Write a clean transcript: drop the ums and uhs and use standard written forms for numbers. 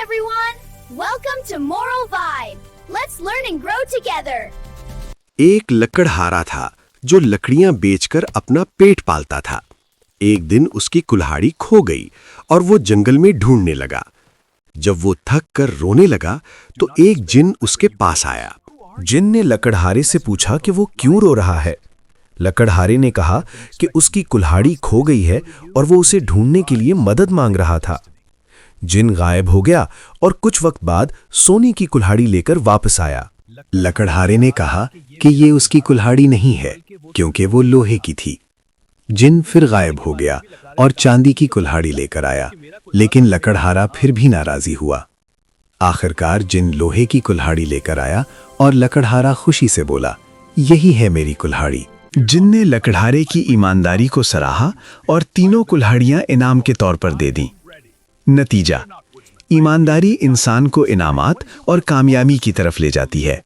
everyone! Welcome to Moral Vibe. Let's learn and grow together. एक लकड़हारा था जो लकड़ियां बेचकर अपना पेट पालता था। एक दिन उसकी कुल्हाड़ी खो गई और वो जंगल में ढूंढने लगा। जब वो थक कर रोने लगा तो एक जिन उसके पास आया। जिन ने लकड़हारे से पूछा कि वो क्यों रो रहा है। लकड़हारे ने कहा कि उसकी कुल्हाड़ी खो गई है और वो उसे ढूंढने के लिए मदद मांग रहा था। जिन गायब हो गया और कुछ वक्त बाद सोने की कुल्हाड़ी लेकर वापस आया। लकड़हारे ने कहा कि ये उसकी कुल्हाड़ी नहीं है क्योंकि वो लोहे की थी। जिन फिर गायब हो गया और चांदी की कुल्हाड़ी लेकर आया, लेकिन लकड़हारा फिर भी नाराजी हुआ। आखिरकार जिन लोहे की कुल्हाड़ी लेकर आया और लकड़हारा खुशी से बोला, यही है मेरी कुल्हाड़ी। जिन ने लकड़हारे की ईमानदारी को सराहा और तीनों कुल्हाड़ियां इनाम के तौर पर दे दी। नतीजा: ईमानदारी इंसान को इनामात और कामयाबी की तरफ ले जाती है।